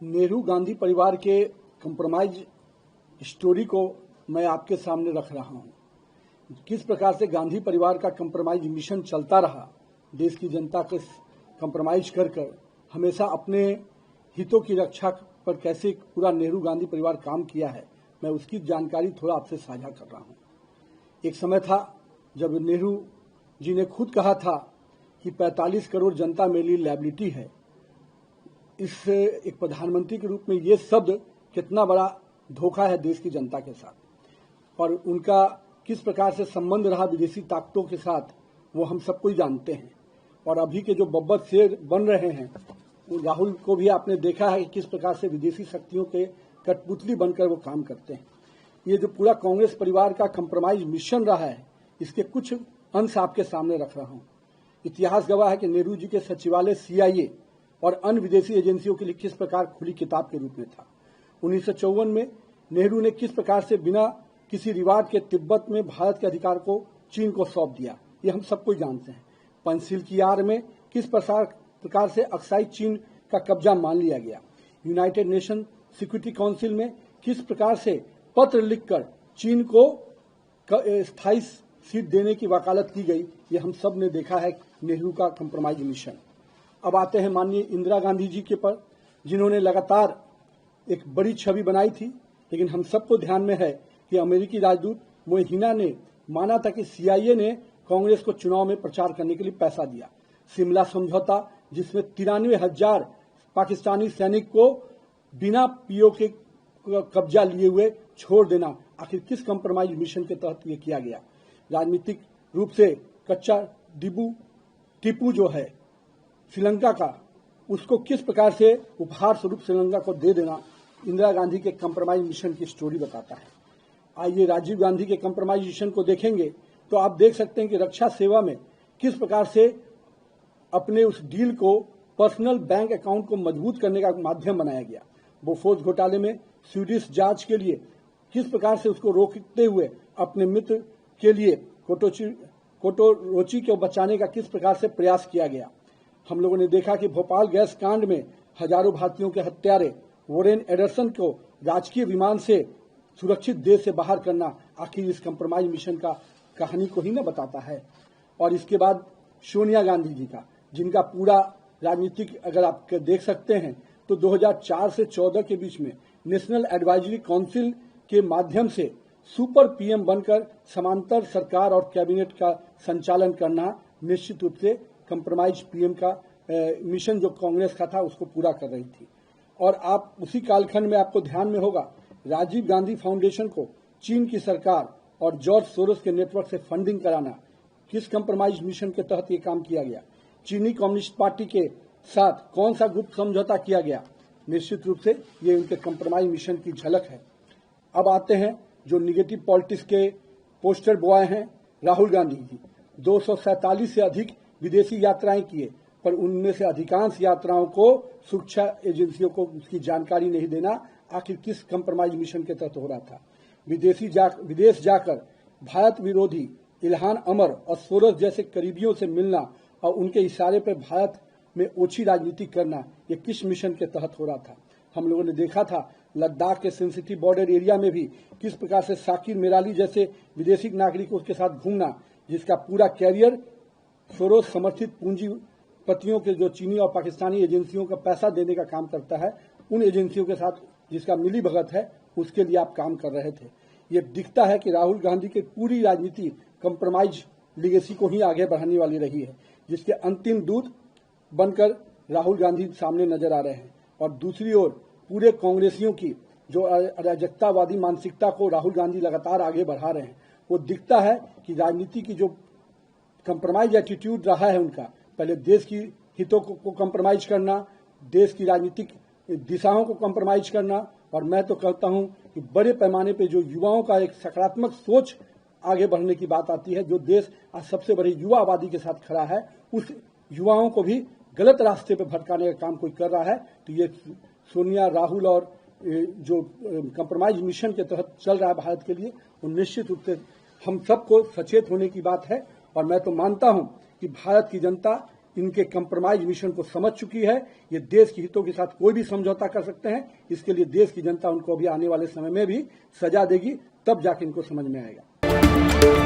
नेहरू गांधी परिवार के compromise story को मैं आपके सामने रख रहा हूं। किस प्रकार से गांधी परिवार का कंप्रोमाइज मिशन चलता रहा, देश की जनता को कंप्रोमाइज कर हमेशा अपने हितों की रक्षा पर कैसे पूरा नेहरू गांधी परिवार काम किया है, मैं उसकी जानकारी थोड़ा आपसे साझा कर रहा हूं। एक समय था जब नेहरू जी ने खुद कहा था कि 45 करोड़ जनता मेरे लिए लायबिलिटी है। इस एक प्रधानमंत्री के रूप में ये शब्द कितना बड़ा धोखा है देश की जनता के साथ, और उनका किस प्रकार से संबंध रहा विदेशी ताकतों के साथ वो हम सबको ही जानते हैं। और अभी के जो बब्बर शेर बन रहे हैं, राहुल को भी आपने देखा है कि किस प्रकार से विदेशी शक्तियों के कठपुतली बनकर वो काम करते हैं। ये जो पूरा कांग्रेस परिवार का कंप्रोमाइज मिशन रहा है, इसके कुछ अंश आपके सामने रख रहा हूं। इतिहास गवाह है कि नेहरू जी के सचिवालय CIA और अन्य विदेशी एजेंसियों के लिए किस प्रकार खुली किताब के रूप में था। 1954 में नेहरू ने किस प्रकार से बिना किसी रिवाज के तिब्बत में भारत के अधिकार को चीन को सौंप दिया, ये हम सबको जानते हैं। पंचशील की आड़ में किस प्रकार से अक्साई चीन का कब्जा मान लिया गया। यूनाइटेड नेशन सिक्योरिटी काउंसिल में किस प्रकार से पत्र लिखकर चीन को स्थायी सीट देने की वकालत की गई, ये हम सब ने देखा है नेहरू का कंप्रोमाइज मिशन। अब आते हैं माननीय इंदिरा गांधी जी के पर, जिन्होंने लगातार एक बड़ी छवि बनाई थी, लेकिन हम सबको ध्यान में है कि अमेरिकी राजदूत मोहिना ने माना था कि CIA ने कांग्रेस को चुनाव में प्रचार करने के लिए पैसा दिया। शिमला समझौता, जिसमें 93,000 पाकिस्तानी सैनिक को बिना PO के कब्जा लिए हुए छोड़ देना, आखिर किस कंप्रोमाइज मिशन के तहत ये किया गया। राजनीतिक रूप से कच्चा टीपू जो है श्रीलंका का, उसको किस प्रकार से उपहार स्वरूप श्रीलंका को दे देना इंदिरा गांधी के कंप्रोमाइज मिशन की स्टोरी बताता है। आइए राजीव गांधी के कंप्रोमाइज मिशन को देखेंगे तो आप देख सकते हैं कि रक्षा सेवा में किस प्रकार से अपने उस डील को पर्सनल बैंक अकाउंट को मजबूत करने का माध्यम बनाया गया। बोफोर्स घोटाले में स्वीडिश जांच के लिए किस प्रकार से उसको रोकते हुए अपने मित्र के लिए कोटोरोची को बचाने का किस प्रकार से प्रयास किया गया। हम लोगों ने देखा कि भोपाल गैस कांड में हजारों भारतीयों के हत्यारे वोरेन एडरसन को राजकीय विमान से सुरक्षित देश से बाहर करना, आखिर इस कंप्रोमाइज मिशन का कहानी को ही न बताता है। और इसके बाद सोनिया गांधी जी का, जिनका पूरा राजनीतिक अगर आप देख सकते हैं तो 2004 से 14 के बीच में नेशनल एडवाइजरी काउंसिल के माध्यम से सुपर PM बनकर समांतर सरकार और कैबिनेट का संचालन करना निश्चित रूप से कंप्रोमाइज PM का मिशन जो कांग्रेस का था उसको पूरा कर रही थी। और आप उसी कालखंड में आपको ध्यान में होगा, राजीव गांधी फाउंडेशन को चीन की सरकार और जॉर्ज सोरोस के नेटवर्क से फंडिंग कराना, किस कंप्रोमाइज मिशन के तहत ये काम किया गया। चीनी कम्युनिस्ट पार्टी के साथ कौन सा गुप्त समझौता किया गया, निश्चित रूप से ये उनके कंप्रोमाइज मिशन की झलक है। अब आते हैं जो निगेटिव पॉलिटिक्स के पोस्टर बॉय हैं, राहुल गांधी जी 247 से अधिक विदेशी यात्राएं किए, पर उनमें से अधिकांश यात्राओं को सुरक्षा एजेंसियों को उसकी जानकारी नहीं देना, आखिर किस कंप्रोमाइज मिशन के तहत हो रहा था। विदेश जाकर भारत विरोधी इल्हान अमर और सोरस जैसे करीबियों से मिलना और उनके इशारे पर भारत में ओछी राजनीति करना, ये किस मिशन के तहत हो रहा था। हम लोगों ने देखा था लद्दाख के सेंसिटिव बॉर्डर एरिया में भी किस प्रकार से शाकिर मेराली जैसे विदेशी नागरिकों के साथ घूमना, जिसका पूरा कैरियर सोरोस समर्थित पूंजीपतियों के जो चीनी और पाकिस्तानी एजेंसियों का पैसा देने का काम करता है, उन एजेंसियों के साथ जिसका मिली भगत है, उसके लिए आप काम कर रहे थे। ये दिखता है कि राहुल गांधी की पूरी राजनीति कंप्रोमाइज लीगेसी को ही आगे बढ़ाने वाली रही है, जिसके अंतिम दूत बनकर राहुल गांधी सामने नजर आ रहे हैं। और दूसरी ओर पूरे कांग्रेसियों की जो अराजकतावादी मानसिकता को राहुल गांधी लगातार आगे बढ़ा रहे हैं, वो दिखता है कि राजनीति की जो कंप्रोमाइज एटीट्यूड रहा है उनका, पहले देश की हितों को कंप्रोमाइज करना, देश की राजनीतिक दिशाओं को कंप्रोमाइज करना, और मैं तो कहता हूं कि बड़े पैमाने पे जो युवाओं का एक सकारात्मक सोच आगे बढ़ने की बात आती है, जो देश आज सबसे बड़ी युवा आबादी के साथ खड़ा है, उस युवाओं को भी गलत रास्ते पर भटकाने का काम कोई कर रहा है। तो ये सोनिया, राहुल और जो कंप्रोमाइज मिशन के तहत चल रहा है भारत के लिए, वो निश्चित रूप से हम सबको सचेत होने की बात है। और मैं तो मानता हूं कि भारत की जनता इनके कंप्रोमाइज मिशन को समझ चुकी है। ये देश के हितों के साथ कोई भी समझौता कर सकते हैं। इसके लिए देश की जनता उनको भी आने वाले समय में भी सजा देगी, तब जाके इनको समझ में आएगा।